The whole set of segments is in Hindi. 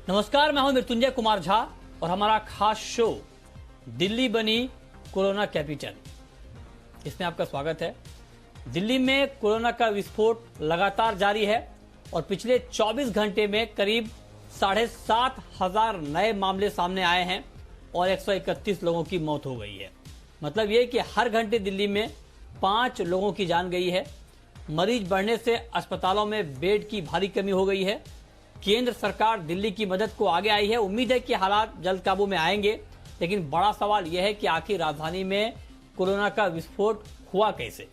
नमस्कार, मैं हूं मृत्युंजय कुमार झा और हमारा खास शो दिल्ली बनी कोरोना कैपिटल, इसमें आपका स्वागत है। दिल्ली में कोरोना का विस्फोट लगातार जारी है और पिछले 24 घंटे में करीब 7,500 नए मामले सामने आए हैं और 131 लोगों की मौत हो गई है। मतलब ये कि हर घंटे दिल्ली में 5 लोगों की जान गई है। मरीज बढ़ने से अस्पतालों में बेड की भारी कमी हो गई है। केंद्र सरकार दिल्ली की मदद को आगे आई है। उम्मीद है कि हालात जल्द काबू में आएंगे, लेकिन बड़ा सवाल यह है कि आखिर राजधानी में कोरोना का विस्फोट हुआ कैसे।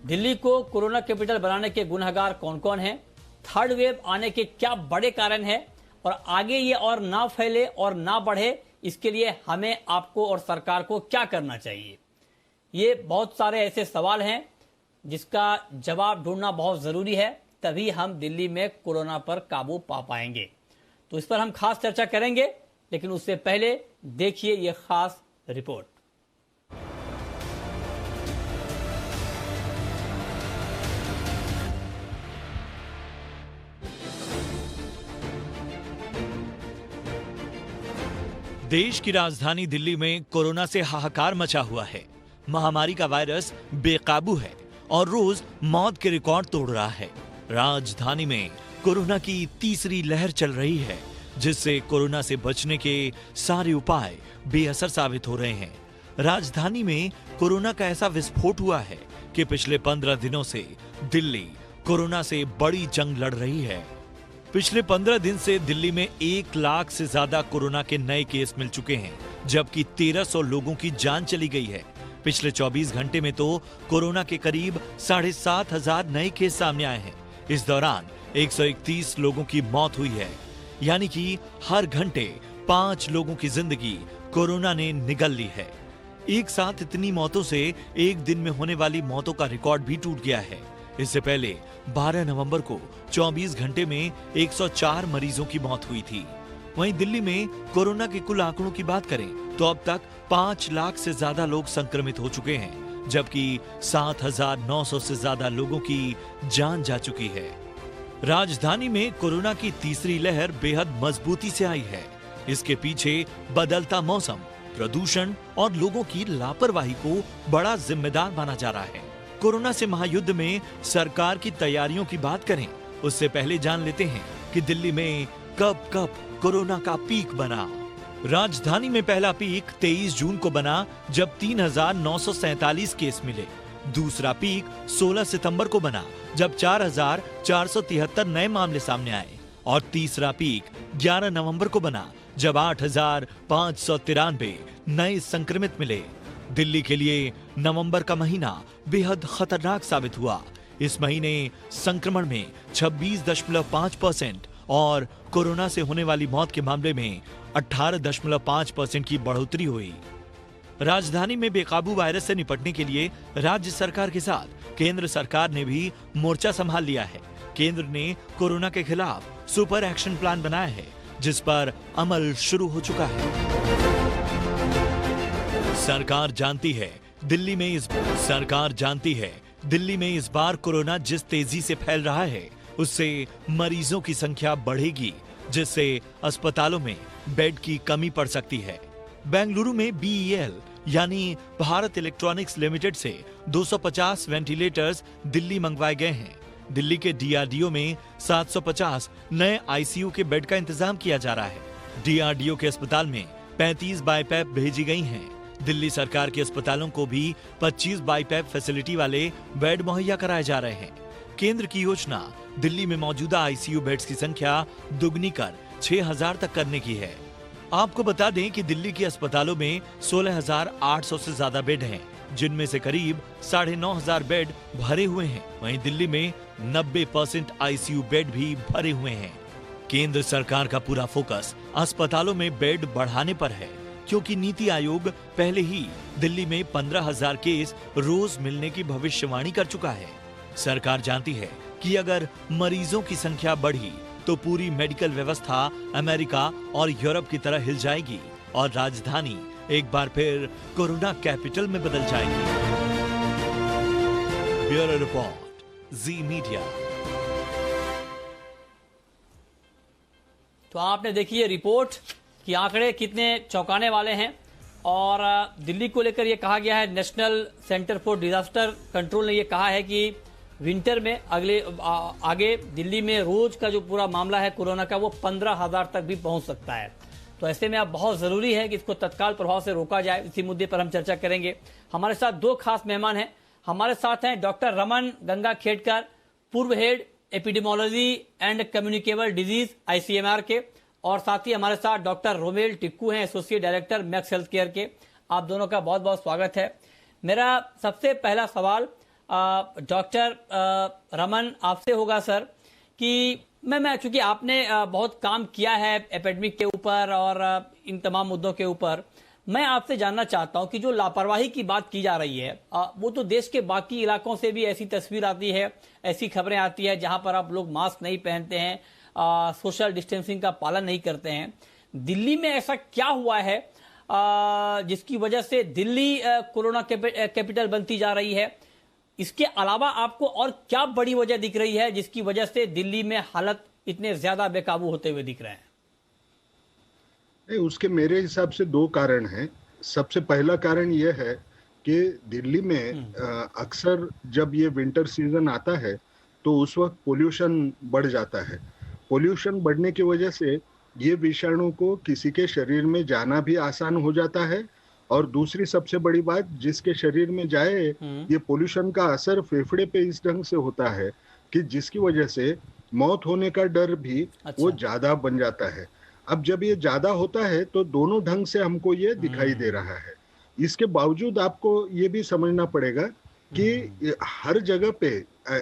दिल्ली को कोरोना कैपिटल बनाने के गुनहगार कौन कौन हैं, थर्ड वेव आने के क्या बड़े कारण हैं और आगे ये और ना फैले और ना बढ़े, इसके लिए हमें, आपको और सरकार को क्या करना चाहिए। ये बहुत सारे ऐसे सवाल हैं जिसका जवाब ढूंढना बहुत जरूरी है, तभी हम दिल्ली में कोरोना पर काबू पा पाएंगे। तो इस पर हम खास चर्चा करेंगे, लेकिन उससे पहले देखिए ये खास रिपोर्ट। देश की राजधानी दिल्ली में कोरोना से हाहाकार मचा हुआ है। महामारी का वायरस बेकाबू है और रोज मौत के रिकॉर्ड तोड़ रहा है। राजधानी में कोरोना की तीसरी लहर चल रही है, जिससे कोरोना से बचने के सारे उपाय बेअसर साबित हो रहे हैं। राजधानी में कोरोना का ऐसा विस्फोट हुआ है कि पिछले 15 दिनों से दिल्ली कोरोना से बड़ी जंग लड़ रही है। पिछले 15 दिन से दिल्ली में 1 लाख से ज्यादा कोरोना के नए केस मिल चुके हैं, जबकि 1300 लोगों की जान चली गई है। पिछले 24 घंटे में तो कोरोना के करीब 7,500 नए केस सामने आए हैं। इस दौरान 131 लोगों की मौत हुई है, यानी कि हर घंटे 5 लोगों की जिंदगी कोरोना ने निगल ली है। एक साथ इतनी मौतों से एक दिन में होने वाली मौतों का रिकॉर्ड भी टूट गया है। इससे पहले 12 नवंबर को 24 घंटे में 104 मरीजों की मौत हुई थी। वहीं दिल्ली में कोरोना के कुल आंकड़ों की बात करें तो अब तक 5 लाख से ज्यादा लोग संक्रमित हो चुके हैं, जबकि 7,900 से ज्यादा लोगों की जान जा चुकी है। राजधानी में कोरोना की तीसरी लहर बेहद मजबूती से आई है। इसके पीछे बदलता मौसम, प्रदूषण और लोगों की लापरवाही को बड़ा जिम्मेदार माना जा रहा है। कोरोना से महायुद्ध में सरकार की तैयारियों की बात करें, उससे पहले जान लेते हैं कि दिल्ली में कब कब कोरोना का पीक बना। राजधानी में पहला पीक 23 जून को बना, जब 3,947 केस मिले। दूसरा पीक 16 सितंबर को बना, जब 4,473 नए मामले सामने आए। और तीसरा पीक 11 नवंबर को बना, जब 8,593 नए संक्रमित मिले। दिल्ली के लिए नवंबर का महीना बेहद खतरनाक साबित हुआ। इस महीने संक्रमण में 26.5% और कोरोना से होने वाली मौत के मामले में 18.5% की बढ़ोतरी हुई। राजधानी में बेकाबू वायरस से निपटने के लिए राज्य सरकार के साथ केंद्र सरकार ने भी मोर्चा संभाल लिया है। केंद्र ने कोरोना के खिलाफ सुपर एक्शन प्लान बनाया है, जिस पर अमल शुरू हो चुका है। सरकार जानती है दिल्ली में इस बार कोरोना जिस तेजी से फैल रहा है, उससे मरीजों की संख्या बढ़ेगी, जिससे अस्पतालों में बेड की कमी पड़ सकती है। बेंगलुरु में BEL यानी भारत इलेक्ट्रॉनिक्स लिमिटेड से 250 वेंटिलेटर्स दिल्ली मंगवाए गए हैं। दिल्ली के DRDO में 750 नए ICU के बेड का इंतजाम किया जा रहा है। DRDO के अस्पताल में 35 बाईपैप भेजी गई हैं। दिल्ली सरकार के अस्पतालों को भी 25 बाईपैप फैसिलिटी वाले बेड मुहैया कराए जा रहे हैं। केंद्र की योजना दिल्ली में मौजूदा ICU बेड्स की संख्या दुगनी कर 6,000 तक करने की है। आपको बता दें कि दिल्ली के अस्पतालों में 16,800 से ज्यादा बेड हैं, जिनमें से करीब 9,500 बेड भरे हुए हैं। वहीं दिल्ली में 90% ICU बेड भी भरे हुए हैं। केंद्र सरकार का पूरा फोकस अस्पतालों में बेड बढ़ाने पर है, क्योंकि नीति आयोग पहले ही दिल्ली में 15,000 केस रोज मिलने की भविष्यवाणी कर चुका है। सरकार जानती है कि अगर मरीजों की संख्या बढ़ी तो पूरी मेडिकल व्यवस्था अमेरिका और यूरोप की तरह हिल जाएगी और राजधानी एक बार फिर कोरोना कैपिटल में बदल जाएगी। ब्यूरो रिपोर्ट, जी मीडिया। तो आपने देखी ये रिपोर्ट कि आंकड़े कितने चौंकाने वाले हैं। और दिल्ली को लेकर ये कहा गया है, national centre for disaster control ने ये कहा है कि विंटर में आगे दिल्ली में रोज का जो पूरा मामला है कोरोना का वो 15,000 तक भी पहुंच सकता है। तो ऐसे में अब बहुत जरूरी है कि इसको तत्काल प्रभाव से रोका जाए। इसी मुद्दे पर हम चर्चा करेंगे। हमारे साथ दो खास मेहमान हैं। हमारे साथ हैं डॉक्टर रमन गंगा खेड़कर, पूर्व head epidemiology and communicable disease ICMR के, और साथ ही हमारे साथ डॉक्टर रोमेल टिक्कू हैं, associate director max health care के। आप दोनों का बहुत बहुत स्वागत है। मेरा सबसे पहला सवाल डॉक्टर रमन आपसे होगा सर, कि मैं चूंकि आपने बहुत काम किया है एपिडेमिक के ऊपर और इन तमाम मुद्दों के ऊपर, मैं आपसे जानना चाहता हूं कि जो लापरवाही की बात की जा रही है वो तो देश के बाकी इलाकों से भी ऐसी तस्वीर आती है, ऐसी खबरें आती है जहां पर आप लोग मास्क नहीं पहनते हैं, सोशल डिस्टेंसिंग का पालन नहीं करते हैं। दिल्ली में ऐसा क्या हुआ है जिसकी वजह से दिल्ली कोरोना कैपिटल बनती जा रही है? इसके अलावा आपको और क्या बड़ी वजह दिख रही है जिसकी वजह से दिल्ली में हालत इतने ज्यादा बेकाबू होते हुए दिख रहे हैं? उसके मेरे हिसाब से दो कारण हैं। सबसे पहला कारण यह है कि दिल्ली में अक्सर जब ये विंटर सीजन आता है तो उस वक्त पोल्यूशन बढ़ जाता है। पोल्यूशन बढ़ने की वजह से ये विषाणु को किसी के शरीर में जाना भी आसान हो जाता है, और दूसरी सबसे बड़ी बात, जिसके शरीर में जाए ये पोल्यूशन का असर फेफड़े पे इस ढंग से होता है कि जिसकी वजह से मौत होने का डर भी वो ज्यादा बन जाता है। अब जब ये ज्यादा होता है तो दोनों ढंग से हमको ये दिखाई दे रहा है। इसके बावजूद आपको ये भी समझना पड़ेगा कि हर जगह पे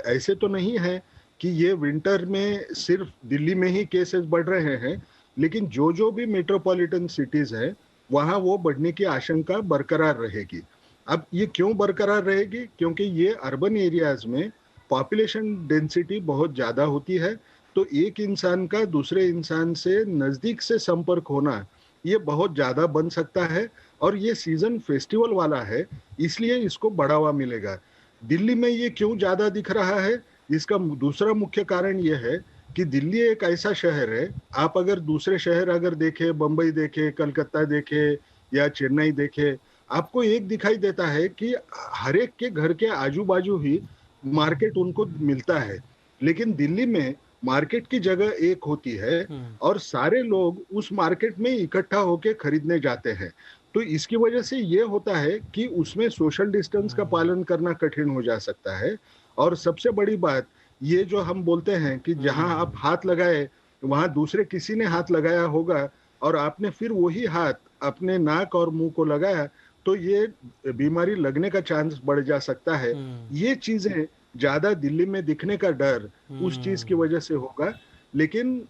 ऐसे तो नहीं है कि ये विंटर में सिर्फ दिल्ली में ही केसेस बढ़ रहे हैं, लेकिन जो जो भी मेट्रोपॉलिटन सिटीज है वहां वो बढ़ने की आशंका बरकरार रहेगी। अब ये क्यों बरकरार रहेगी? क्योंकि ये अर्बन एरियाज में पॉपुलेशन डेंसिटी बहुत ज्यादा होती है, तो एक इंसान का दूसरे इंसान से नजदीक से संपर्क होना ये बहुत ज्यादा बन सकता है, और ये सीजन फेस्टिवल वाला है इसलिए इसको बढ़ावा मिलेगा। दिल्ली में ये क्यों ज्यादा दिख रहा है? इसका दूसरा मुख्य कारण ये है कि दिल्ली एक ऐसा शहर है, आप अगर दूसरे शहर अगर देखे, बंबई देखे, कलकत्ता देखे या चेन्नई देखे, आपको एक दिखाई देता है कि हर एक के घर के आजू बाजू ही मार्केट उनको मिलता है। लेकिन दिल्ली में मार्केट की जगह एक होती है और सारे लोग उस मार्केट में इकट्ठा होकर खरीदने जाते हैं। तो इसकी वजह से ये होता है कि उसमें सोशल डिस्टेंस का पालन करना कठिन हो जा सकता है। और सबसे बड़ी बात, ये जो हम बोलते हैं कि जहां आप हाथ लगाए वहां दूसरे किसी ने हाथ लगाया होगा और आपने फिर वही हाथ अपने नाक और मुंह को लगाया, तो ये बीमारी लगने का चांस बढ़ जा सकता है। ये चीजें ज्यादा दिल्ली में दिखने का डर उस चीज की वजह से होगा। लेकिन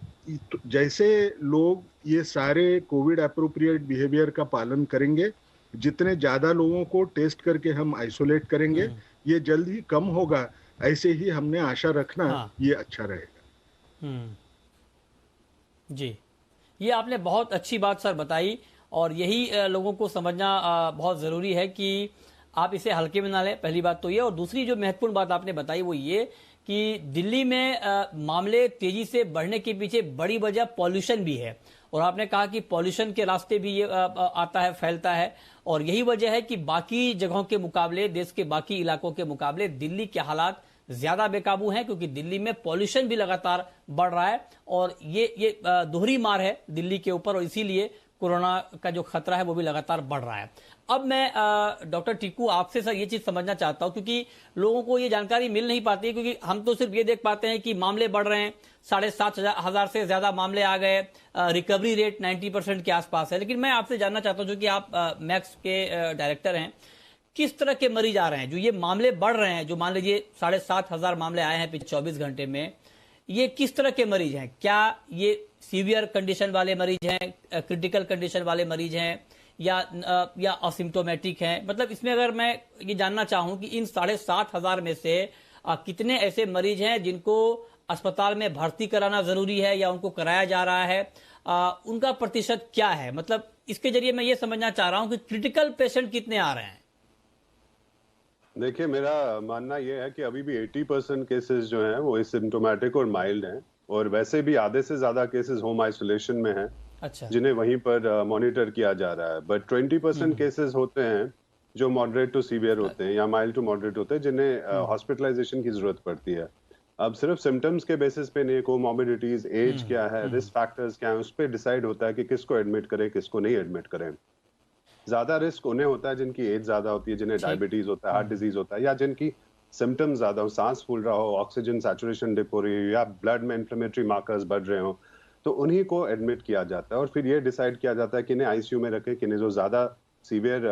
जैसे लोग ये सारे कोविड अप्रोप्रिएट बिहेवियर का पालन करेंगे, जितने ज्यादा लोगों को टेस्ट करके हम आइसोलेट करेंगे, ये जल्द ही कम होगा। ऐसे ही हमने आशा रखना, ये अच्छा रहेगा। जी, ये आपने बहुत अच्छी बात सर बताई, और यही लोगों को समझना बहुत जरूरी है कि आप इसे हल्के में ना लें। पहली बात तो ये, और दूसरी जो महत्वपूर्ण बात आपने बताई वो ये कि दिल्ली में मामले तेजी से बढ़ने के पीछे बड़ी वजह पॉल्यूशन भी है, और आपने कहा कि पॉल्यूशन के रास्ते भी ये आता है, फैलता है, और यही वजह है कि बाकी जगहों के मुकाबले, देश के बाकी इलाकों के मुकाबले दिल्ली के हालात ज्यादा बेकाबू हैं, क्योंकि दिल्ली में पॉल्यूशन भी लगातार बढ़ रहा है, और ये दोहरी मार है दिल्ली के ऊपर, और इसीलिए कोरोना का जो खतरा है वो भी लगातार बढ़ रहा है। अब मैं डॉक्टर टिक्कू आपसे सर ये चीज समझना चाहता हूं, क्योंकि लोगों को ये जानकारी मिल नहीं पाती है, क्योंकि हम तो सिर्फ ये देख पाते हैं कि मामले बढ़ रहे हैं, 7,500 से ज्यादा मामले आ गए, रिकवरी रेट 90% के आसपास है। लेकिन मैं आपसे जानना चाहता हूं, जो कि आप मैक्स के डायरेक्टर हैं, किस तरह के मरीज आ रहे हैं? जो ये मामले बढ़ रहे हैं, जो मान लीजिए 7,500 मामले आए हैं पिछले 24 घंटे में, ये किस तरह के मरीज हैं? क्या ये सीवियर कंडीशन वाले मरीज हैं, क्रिटिकल कंडीशन वाले मरीज हैं, या असिम्टोमेटिक हैं? मतलब इसमें अगर मैं ये जानना चाहूं कि इन 7,500 में से कितने ऐसे मरीज हैं जिनको अस्पताल में भर्ती कराना जरूरी है या उनको कराया जा रहा है, उनका प्रतिशत क्या है? मतलब इसके जरिए मैं ये समझना चाह रहा हूं कि क्रिटिकल पेशेंट कितने आ रहे हैं। देखिए, मेरा मानना यह है कि अभी भी 80% केसेस जो हैं वो एसिम्प्टोमेटिक और माइल्ड हैं, और वैसे भी आधे से ज्यादा केसेस होम आइसोलेशन में हैं, अच्छा। जिन्हें वहीं पर मॉनिटर किया जा रहा है। बट 20% केसेस होते हैं जो मॉडरेट टू सीवियर होते हैं या माइल्ड टू मॉडरेट होते हैं, जिन्हें हॉस्पिटलाइजेशन की जरूरत पड़ती है। अब सिर्फ सिम्टम्स के बेसिस पे नहीं, कोमॉर्बिडिटीज, एज क्या है, रिस्क फैक्टर्स क्या है, उस पर डिसाइड होता है कि किसको एडमिट करें, किसको नहीं एडमिट करें। ज्यादा रिस्क उन्हें होता है जिनकी एज ज्यादा होती है, जिन्हें डायबिटीज होता है, हार्ट डिजीज होता है, या जिनकी सिम्टम्स ज्यादा हो, सांस फूल रहा हो, ऑक्सीजन सैचुरेशन डिप हो रही हो, या ब्लड में इन्फ्लेमेटरी मार्कर्स बढ़ रहे हो, तो उन्हीं को एडमिट किया जाता है। और फिर ये डिसाइड किया जाता है कि इन्हें आईसीयू में रखें, किन्हें जो ज्यादा सीवियर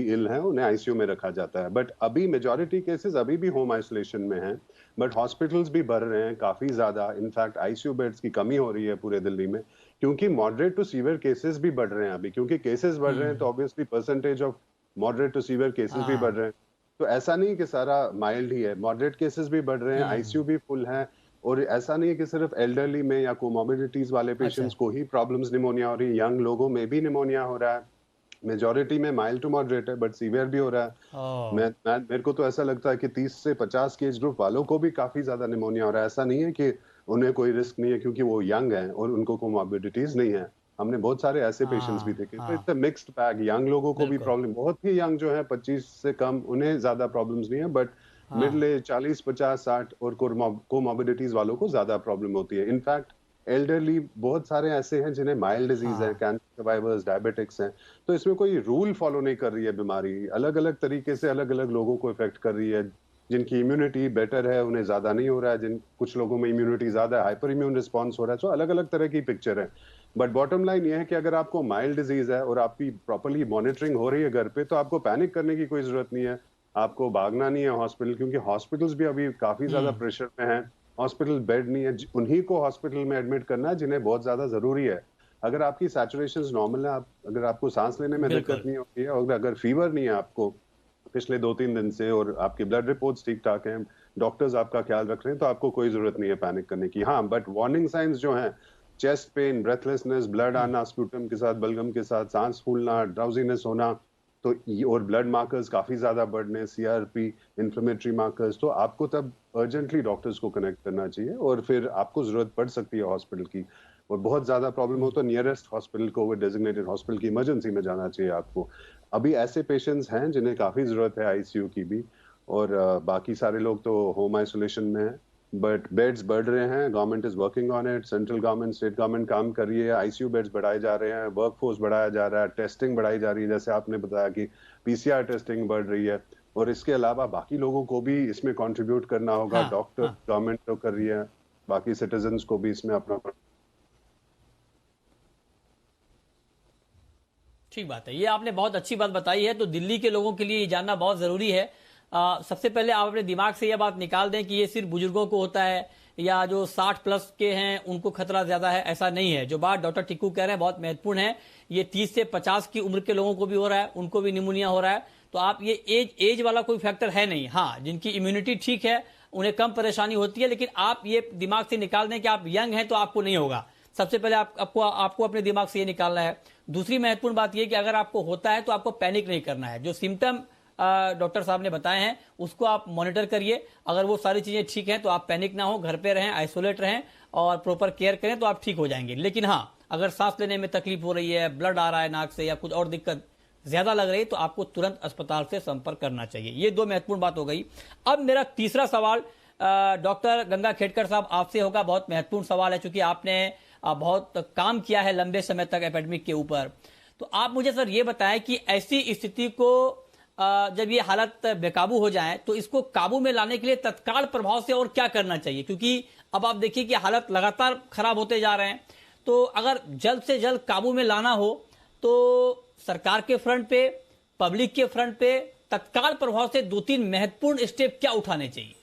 इल हैं उन्हें आईसीयू में रखा जाता है। बट अभी मेजॉरिटी केसेस अभी भी होम आइसोलेशन में हैं, बट हॉस्पिटल्स भी बढ़ रहे हैं काफी ज्यादा। इनफैक्ट आईसीयू बेड्स की कमी हो रही है पूरे दिल्ली में, क्योंकि मॉडरेट टू सीवियर केसेस भी बढ़ रहे हैं अभी। क्योंकि केसेस बढ़ रहे हैं तो obviously percentage of moderate to severe cases भी बढ़ रहे हैं। तो ऐसा नहीं कि सारा माइल्ड ही है, मॉडरेट केसेस भी बढ़ रहे हैं, आईसीयू भी फुल है। और ऐसा नहीं है कि सिर्फ एल्डरली में या कोमॉर्बिडिटीज वाले पेशेंट्स को ही प्रॉब्लम्स निमोनिया हो रही है, यंग लोगों में भी निमोनिया हो रहा है। मेजॉरिटी में माइल्ड टू मॉडरेट है, बट सीवियर भी हो रहा है। मेरे को तो ऐसा लगता है कि 30 से 50 के एज ग्रुप वालों को भी काफी ज्यादा निमोनिया हो रहा है। ऐसा नहीं है कि उन्हें कोई रिस्क नहीं है क्योंकि वो यंग हैं और उनको कोमॉर्बिडिटीज नहीं है। हमने बहुत सारे ऐसे पेशेंट्स भी देखे। तो it's a mixed bag. Young लोगों को भी प्रॉब्लम, बहुत ही यंग जो है 25 से कम, उन्हें ज्यादा प्रॉब्लम्स नहीं है, बट मिडिल एज 40, 50, 60 और कोमॉर्बिडिटीज वालों को ज्यादा प्रॉब्लम होती है। इनफैक्ट एल्डरली बहुत सारे ऐसे हैं जिन्हें माइल्ड डिजीज है, कैंसर सर्वाइवर्स, डायबिटिक्स हैं। तो इसमें कोई रूल फॉलो नहीं कर रही है बीमारी, अलग अलग तरीके से अलग अलग लोगों को इफेक्ट कर रही है। जिनकी इम्यूनिटी बेटर है उन्हें ज्यादा नहीं हो रहा है, जिन कुछ लोगों में इम्यूनिटी ज्यादा है, हाइपर इम्यून रिस्पॉन्स हो रहा है। तो अलग अलग तरह की पिक्चर है। बट बॉटम लाइन ये है कि अगर आपको माइल्ड डिजीज है और आपकी प्रॉपरली मॉनिटरिंग हो रही है घर पे, तो आपको पैनिक करने की कोई जरूरत नहीं है, आपको भागना नहीं है हॉस्पिटल, क्योंकि हॉस्पिटल्स भी अभी काफी ज्यादा प्रेशर में हैं। हॉस्पिटल बेड नहीं है, उन्हीं को हॉस्पिटल में एडमिट करना है जिन्हें बहुत ज्यादा जरूरी है। अगर आपकी सैचुरेशंस नॉर्मल है, अगर आपको सांस लेने में दिक्कत नहीं होती है, और अगर फीवर नहीं है आपको पिछले 2-3 दिन से, और आपकी ब्लड रिपोर्ट्स ठीक ठाक हैं, डॉक्टर्स आपका ख्याल रख रहे हैं, तो आपको कोई जरूरत नहीं है पैनिक करने की। हाँ, बट वार्निंग साइंस जो हैं, चेस्ट पेन, ब्रेथलेसनेस, ब्लड आना स्प्यूटम के साथ, बलगम के साथ, सांस फूलना, ड्राउजीनेस होना, तो और ब्लड मार्कर्स काफी ज्यादा बढ़ने, सीआरपी, इन्फ्लेमेटरी मार्कर्स, तो आपको तब अर्जेंटली डॉक्टर्स को कनेक्ट करना चाहिए। और फिर आपको जरूरत पड़ सकती है हॉस्पिटल की, और बहुत ज्यादा प्रॉब्लम हो तो nearest hospital, Covid designated hospital की इमरजेंसी में जाना चाहिए आपको। अभी ऐसे पेशेंट्स हैं जिन्हें काफी जरूरत है आईसीयू की भी, और बाकी सारे लोग तो होम आइसोलेशन में हैं। बट बेड्स बढ़ रहे हैं, government is working on it, central government, state government काम कर रही है, आईसीयू बेड्स बढ़ाए जा रहे हैं, वर्कफोर्स बढ़ाया जा रहा है, टेस्टिंग बढ़ाई जा रही है, जैसे आपने बताया कि पीसीआर टेस्टिंग बढ़ रही है। और इसके अलावा बाकी लोगों को भी इसमें कंट्रीब्यूट करना होगा। डॉक्टर, गवर्नमेंट तो कर रही है, बाकी सिटीजन्स को भी इसमें अपना। ठीक बात है, ये आपने बहुत अच्छी बात बताई है। तो दिल्ली के लोगों के लिए ये जानना बहुत जरूरी है। सबसे पहले आप अपने दिमाग से यह बात निकाल दें कि ये सिर्फ बुजुर्गों को होता है या जो 60 प्लस के हैं उनको खतरा ज्यादा है, ऐसा नहीं है। जो बात डॉक्टर टिक्कू कह रहे हैं बहुत महत्वपूर्ण है। ये 30 से 50 की उम्र के लोगों को भी हो रहा है, उनको भी निमोनिया हो रहा है। तो आप ये एज वाला कोई फैक्टर है नहीं। हाँ, जिनकी इम्यूनिटी ठीक है उन्हें कम परेशानी होती है, लेकिन आप ये दिमाग से निकाल दें कि आप यंग हैं तो आपको नहीं होगा। सबसे पहले आपको अपने दिमाग से ये निकालना है। दूसरी महत्वपूर्ण बात यह कि अगर आपको होता है तो आपको पैनिक नहीं करना है। जो सिम्टम डॉक्टर साहब ने बताए हैं उसको आप मॉनिटर करिए। अगर वो सारी चीजें ठीक हैं तो आप पैनिक ना हो, घर पे रहें, आइसोलेट रहें और प्रॉपर केयर करें तो आप ठीक हो जाएंगे। लेकिन हाँ, अगर सांस लेने में तकलीफ हो रही है, ब्लड आ रहा है नाक से या कुछ और दिक्कत ज्यादा लग रही है तो आपको तुरंत अस्पताल से संपर्क करना चाहिए। ये दो महत्वपूर्ण बात हो गई। अब मेरा तीसरा सवाल डॉक्टर गंगा खेड़कर साहब आपसे होगा। बहुत महत्वपूर्ण सवाल है क्योंकि आपने बहुत काम किया है लंबे समय तक एपेडेमिक के ऊपर। तो आप मुझे सर ये बताएं कि ऐसी स्थिति को जब ये हालत बेकाबू हो जाए तो इसको काबू में लाने के लिए तत्काल प्रभाव से और क्या करना चाहिए, क्योंकि अब आप देखिए कि हालत लगातार खराब होते जा रहे हैं। तो अगर जल्द से जल्द काबू में लाना हो तो सरकार के फ्रंट पे, पब्लिक के फ्रंट पे तत्काल प्रभाव से 2-3 महत्वपूर्ण स्टेप क्या उठाने चाहिए?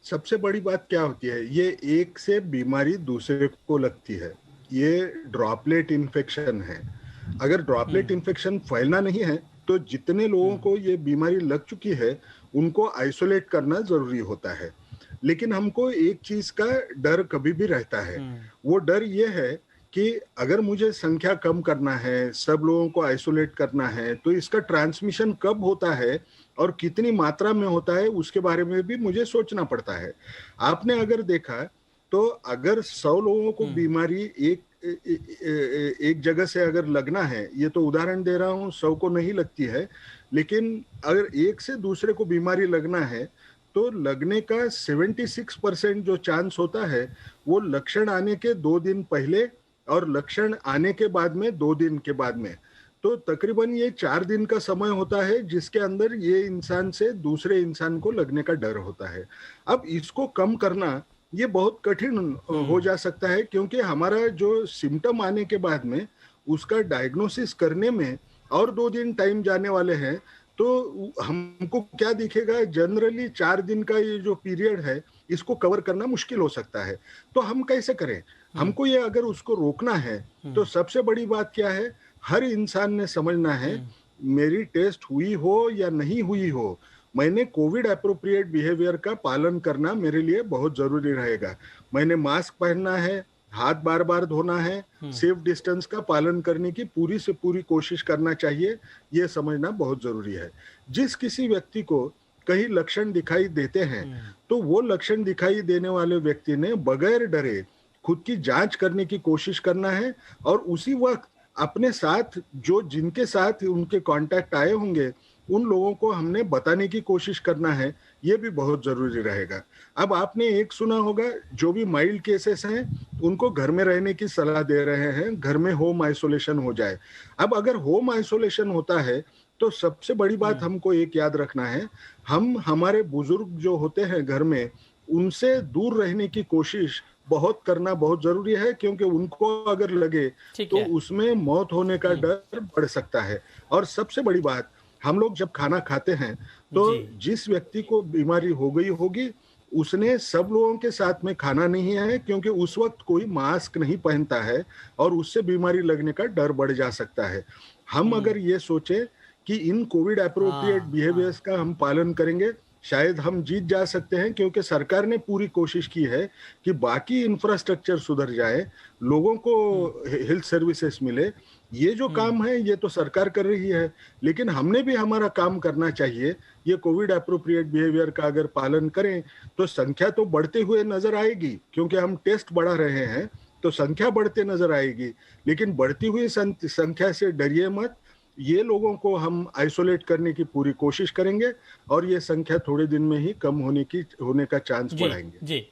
सबसे बड़ी बात क्या होती है, ये एक से बीमारी दूसरे को लगती है, ये ड्रॉपलेट इन्फेक्शन है। अगर ड्रॉपलेट इन्फेक्शन फैलना नहीं है तो जितने लोगों को ये बीमारी लग चुकी है उनको आइसोलेट करना जरूरी होता है। लेकिन हमको एक चीज का डर कभी भी रहता है, वो डर ये है कि अगर मुझे संख्या कम करना है, सब लोगों को आइसोलेट करना है, तो इसका ट्रांसमिशन कब होता है और कितनी मात्रा में होता है उसके बारे में भी मुझे सोचना पड़ता है। आपने अगर देखा तो अगर 100 लोगों को बीमारी एक जगह से अगर लगना है, ये तो उदाहरण दे रहा हूँ, 100 को नहीं लगती है, लेकिन अगर एक से दूसरे को बीमारी लगना है तो लगने का 76% जो चांस होता है वो लक्षण आने के 2 दिन पहले और लक्षण आने के बाद में 2 दिन के बाद में। तो तकरीबन ये 4 दिन का समय होता है जिसके अंदर ये इंसान से दूसरे इंसान को लगने का डर होता है। अब इसको कम करना ये बहुत कठिन हो जा सकता है, क्योंकि हमारा जो सिम्टम आने के बाद में उसका डायग्नोसिस करने में और 2 दिन टाइम जाने वाले हैं। तो हमको क्या दिखेगा, जनरली 4 दिन का ये जो पीरियड है इसको कवर करना मुश्किल हो सकता है। तो हम कैसे करें? हमको ये अगर उसको रोकना है तो सबसे बड़ी बात क्या है, हर इंसान ने समझना है मेरी टेस्ट हुई हो या नहीं हुई हो, मैंने कोविड एप्रोप्रिएट बिहेवियर का पालन करना मेरे लिए बहुत जरूरी रहेगा। मैंने मास्क पहनना है, हाथ बार बार धोना है, सेफ डिस्टेंस का पालन करने की पूरी से पूरी कोशिश करना चाहिए, ये समझना बहुत जरूरी है। जिस किसी व्यक्ति को कहीं लक्षण दिखाई देते हैं तो वो लक्षण दिखाई देने वाले व्यक्ति ने बगैर डरे खुद की जांच करने की कोशिश करना है, और उसी वक्त अपने साथ जो जिनके साथ उनके कांटेक्ट आए होंगे उन लोगों को हमने बताने की कोशिश करना है, ये भी बहुत जरूरी रहेगा। अब आपने एक सुना होगा, जो भी माइल्ड केसेस हैं उनको घर में रहने की सलाह दे रहे हैं, घर में होम आइसोलेशन हो जाए। अब अगर होम आइसोलेशन होता है तो सबसे बड़ी बात हमको एक याद रखना है, हम हमारे बुजुर्ग जो होते हैं घर में उनसे दूर रहने की कोशिश बहुत करना बहुत जरूरी है, क्योंकि उनको अगर लगे तो उसमें मौत होने का डर बढ़ सकता है। और सबसे बड़ी बात, हम लोग जब खाना खाते हैं तो जिस व्यक्ति को बीमारी हो गई होगी उसने सब लोगों के साथ में खाना नहीं है, क्योंकि उस वक्त कोई मास्क नहीं पहनता है और उससे बीमारी लगने का डर बढ़ जा सकता है। हम अगर ये सोचे कि इन कोविड एप्रोप्रिएट बिहेवियर्स का हम पालन करेंगे, शायद हम जीत जा सकते हैं, क्योंकि सरकार ने पूरी कोशिश की है कि बाकी इंफ्रास्ट्रक्चर सुधर जाए, लोगों को हेल्थ सर्विसेज मिले। ये जो काम है ये तो सरकार कर रही है, लेकिन हमने भी हमारा काम करना चाहिए। ये कोविड एप्रोप्रिएट बिहेवियर का अगर पालन करें तो संख्या तो बढ़ते हुए नजर आएगी, क्योंकि हम टेस्ट बढ़ा रहे हैं तो संख्या बढ़ते नजर आएगी, लेकिन बढ़ती हुई संख्या से डरिए मत। ये लोगों को हम आइसोलेट करने की पूरी कोशिश करेंगे और ये संख्या थोड़े दिन में ही कम होने का चांस बढ़ाएंगे। जी,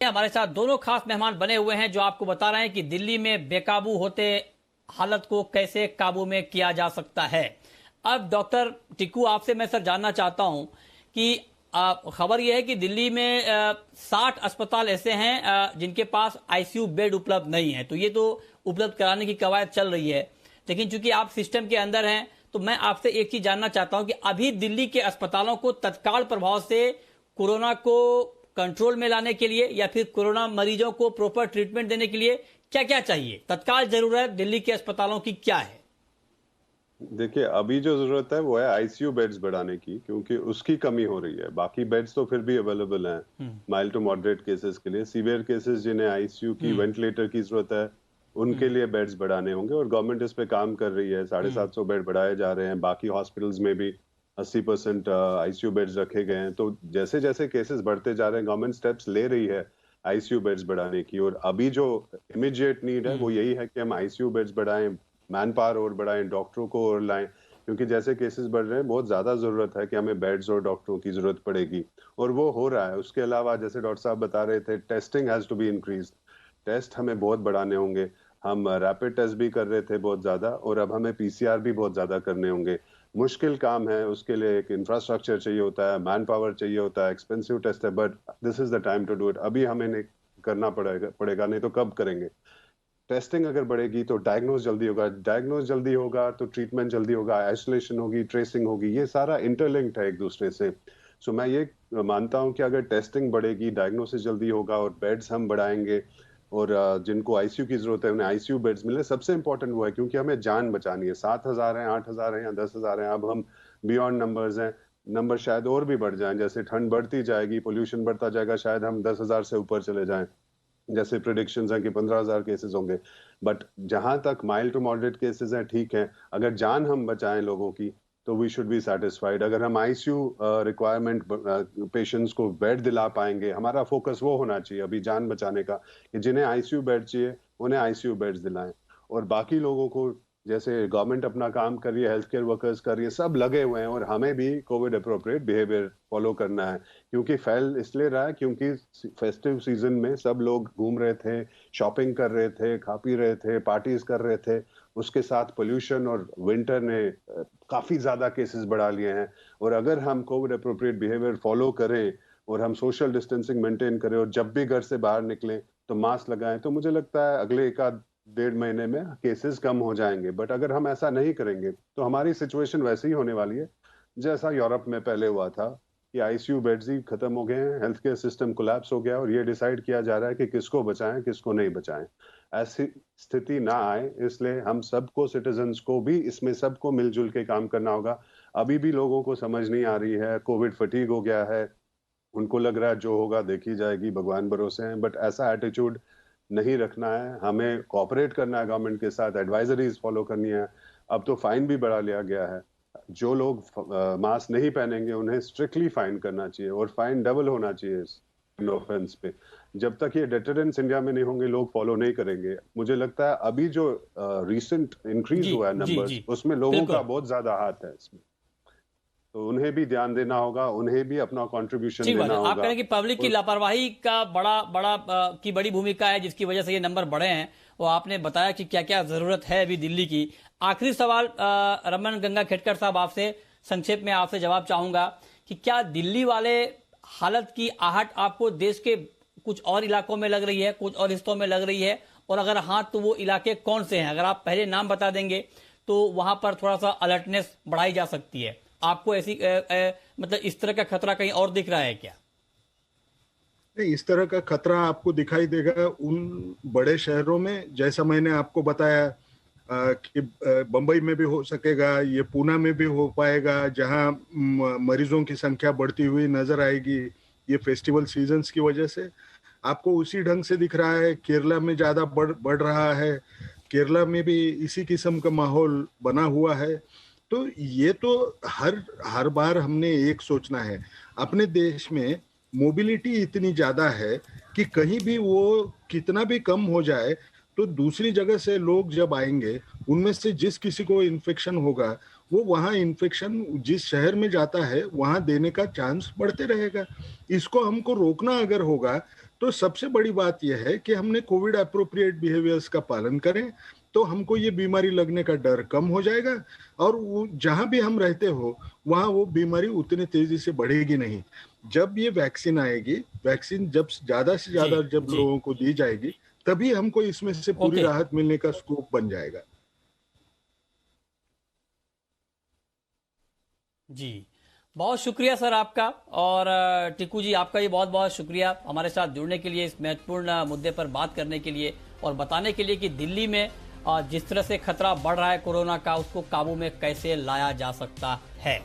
हमारे साथ दोनों खास मेहमान बने हुए हैं जो आपको बता रहे हैं कि दिल्ली में बेकाबू होते हालत को कैसे काबू में किया जा सकता है। अब डॉक्टर टिक्कू, आपसे मैं सर जानना चाहता हूं कि खबर यह है कि दिल्ली में 60 अस्पताल ऐसे हैं जिनके पास आईसीयू बेड उपलब्ध नहीं है, तो ये तो उपलब्ध कराने की कवायद चल रही है, लेकिन चूंकि आप सिस्टम के अंदर हैं तो मैं आपसे एक चीज जानना चाहता हूं कि अभी दिल्ली के अस्पतालों को तत्काल प्रभाव से कोरोना को कंट्रोल में लाने के लिए या फिर कोरोना मरीजों को प्रॉपर ट्रीटमेंट देने के लिए क्या क्या चाहिए, तत्काल जरूरत दिल्ली के अस्पतालों की क्या है? देखिए, अभी जो जरूरत है वो है आईसीयू बेड्स बढ़ाने की, क्योंकि उसकी कमी हो रही है। बाकी बेड्स तो फिर भी अवेलेबल हैं माइल्ड टू मॉडरेट केसेस के लिए। सीवियर केसेस जिन्हें आईसीयू की वेंटिलेटर की जरूरत है उनके लिए बेड्स बढ़ाने होंगे, और गवर्नमेंट इस पे काम कर रही है। 750 बेड बढ़ाए जा रहे हैं। बाकी हॉस्पिटल्स में भी 80% आईसीयू बेड्स रखे गए हैं। तो जैसे जैसे केसेस बढ़ते जा रहे हैं गवर्नमेंट स्टेप्स ले रही है आईसीयू बेड्स बढ़ाने की। और अभी जो इमीडिएट नीड है वो यही है कि हम आईसीयू बेड्स बढ़ाएं, मैन पावर और बढ़ाएं, डॉक्टरों को और लाएं, क्योंकि जैसे केसेस बढ़ रहे हैं बहुत ज्यादा जरूरत है कि हमें बेड्स और डॉक्टरों की जरूरत पड़ेगी, और वो हो रहा है। उसके अलावा जैसे डॉक्टर साहब बता रहे थे, testing has to be increased. Test हमें बहुत बढ़ाने होंगे। हम रैपिड टेस्ट भी कर रहे थे बहुत ज्यादा, और अब हमें पीसीआर भी बहुत ज्यादा करने होंगे। मुश्किल काम है, उसके लिए एक इंफ्रास्ट्रक्चर चाहिए होता है, मैन पावर चाहिए होता है, एक्सपेंसिव टेस्ट है, but this is the time to do it. अभी हमें नहीं करना पड़ेगा, नहीं तो कब करेंगे? टेस्टिंग अगर बढ़ेगी तो डायग्नोज जल्दी होगा, डायग्नोज जल्दी होगा तो ट्रीटमेंट जल्दी होगा, आइसोलेशन होगी, ट्रेसिंग होगी, ये सारा इंटरलिंक्ड है एक दूसरे से। सो मैं ये मानता हूं कि अगर टेस्टिंग बढ़ेगी, डायग्नोसिस जल्दी होगा और बेड्स हम बढ़ाएंगे, और जिनको आईसीयू की जरूरत है उन्हें आईसीयू बेड्स मिले, सबसे इंपॉर्टेंट वो है, क्योंकि हमें जान बचानी है। 7,000 है, 8,000 है या 10,000 है, अब हम बियॉन्ड नंबर्स हैं, नंबर शायद और भी बढ़ जाएं। जैसे ठंड बढ़ती जाएगी, पोल्यूशन बढ़ता जाएगा, शायद हम 10,000 से ऊपर चले जाएं, जैसे प्रेडिक्शंस हैं कि 15,000 केसेस होंगे। बट जहां तक माइल्ड टू मॉडरेट केसेस हैं, ठीक है, अगर जान हम बचाएं लोगों की तो वी शुड बी सेटिस्फाइड। अगर हम आईसीयू रिक्वायरमेंट पेशेंट्स को बेड दिला पाएंगे, हमारा फोकस वो होना चाहिए अभी जान बचाने का, कि जिन्हें आईसीयू बेड चाहिए उन्हें आईसीयू बेड्स दिलाएं, और बाकी लोगों को, जैसे गवर्नमेंट अपना काम कर रही है, हेल्थ केयर वर्कर्स कर रही है, सब लगे हुए हैं, और हमें भी कोविड अप्रोप्रिएट बिहेवियर फॉलो करना है। क्योंकि फैल इसलिए रहा है क्योंकि फेस्टिव सीजन में सब लोग घूम रहे थे, शॉपिंग कर रहे थे, खा पी रहे थे, पार्टीज कर रहे थे, उसके साथ पोल्यूशन और विंटर ने काफी ज्यादा केसेस बढ़ा लिए हैं। और अगर हम कोविड अप्रोप्रिएट बिहेवियर फॉलो करें और हम सोशल डिस्टेंसिंग मेंटेन करें और जब भी घर से बाहर निकलें तो मास्क लगाएं, तो मुझे लगता है अगले 1-1.5 महीने में केसेस कम हो जाएंगे। बट अगर हम ऐसा नहीं करेंगे तो हमारी सिचुएशन वैसे ही होने वाली है जैसा यूरोप में पहले हुआ था, कि आईसीयू बेड्स ही खत्म हो गए हैं, हेल्थ केयर सिस्टम कोलैप्स हो गया, और ये डिसाइड किया जा रहा है कि किसको बचाएं किसको नहीं बचाएं। ऐसी स्थिति ना आए, इसलिए हम सबको, सिटीजन्स को भी इसमें सबको मिलजुल के काम करना होगा। अभी भी लोगों को समझ नहीं आ रही है, कोविड फटीग हो गया है, उनको लग रहा है जो होगा देखी जाएगी, भगवान भरोसे हैं। बट ऐसा एटीट्यूड नहीं रखना है, हमें कोऑपरेट करना है गवर्नमेंट के साथ, एडवाइजरीज फॉलो करनी है। अब तो फाइन भी बढ़ा लिया गया है, जो लोग मास्क नहीं पहनेंगे उन्हें स्ट्रिक्टली फाइन करना चाहिए, और फाइन डबल होना चाहिए इस ऑफेंस पे। जब तक ये डेटरेंस इंडिया में नहीं होंगे, लोग फॉलो नहीं करेंगे। मुझे लगता है अभी जो रिसेंट इंक्रीज हुआ है नंबर्स, उसमें लोगों का बहुत ज्यादा हाथ है इसमें, तो उन्हें भी ध्यान देना होगा, उन्हें भी अपना कंट्रीब्यूशन देना होगा। आप कह रहे हैं कि पब्लिक की लापरवाही का बड़ी भूमिका है जिसकी वजह से ये नंबर बढ़े हैं, और आपने बताया कि क्या क्या जरूरत है अभी दिल्ली की। आखिरी सवाल रमन गंगा खेडकर साहब, आपसे संक्षेप में आपसे जवाब चाहूंगा कि क्या दिल्ली वाले हालत की आहट आपको देश के कुछ और इलाकों में लग रही है, कुछ और हिस्सों में लग रही है, और अगर हाँ तो वो इलाके कौन से हैं? अगर आप पहले नाम बता देंगे तो वहां पर थोड़ा सा अलर्टनेस बढ़ाई जा सकती है। आपको ऐसी मतलब इस तरह का खतरा कहीं और दिख रहा है क्या? नहीं, इस तरह का खतरा आपको दिखाई देगा उन बड़े शहरों में, जैसा मैंने आपको बताया कि बंबई में भी हो सकेगा, ये पूना में भी हो पाएगा, जहां मरीजों की संख्या बढ़ती हुई नजर आएगी ये फेस्टिवल सीजन्स की वजह से। आपको उसी ढंग से दिख रहा है केरला में ज्यादा बढ़ रहा है, केरला में भी इसी किस्म का माहौल बना हुआ है। तो ये तो हर बार हमने एक सोचना है, अपने देश में मोबिलिटी इतनी ज्यादा है कि कहीं भी वो कितना भी कम हो जाए तो दूसरी जगह से लोग जब आएंगे, उनमें से जिस किसी को इन्फेक्शन होगा वो वहाँ इन्फेक्शन जिस शहर में जाता है वहाँ देने का चांस बढ़ते रहेगा। इसको हमको रोकना अगर होगा तो सबसे बड़ी बात यह है कि हमने कोविड अप्रोप्रिएट बिहेवियर्स का पालन करें, तो हमको ये बीमारी लगने का डर कम हो जाएगा, और वो जहां भी हम रहते हो वहां वो बीमारी उतनी तेजी से बढ़ेगी नहीं। जब ये वैक्सीन आएगी, वैक्सीन जब ज्यादा से ज्यादा जब लोगों को दी जाएगी, तभी हमको इसमें से पूरी राहत मिलने का स्कोप बन जाएगा। जी, बहुत शुक्रिया सर आपका, और टिक्कू जी आपका भी बहुत बहुत शुक्रिया हमारे साथ जुड़ने के लिए, इस महत्वपूर्ण मुद्दे पर बात करने के लिए और बताने के लिए कि दिल्ली में जिस तरह से खतरा बढ़ रहा है कोरोना का, उसको काबू में कैसे लाया जा सकता है।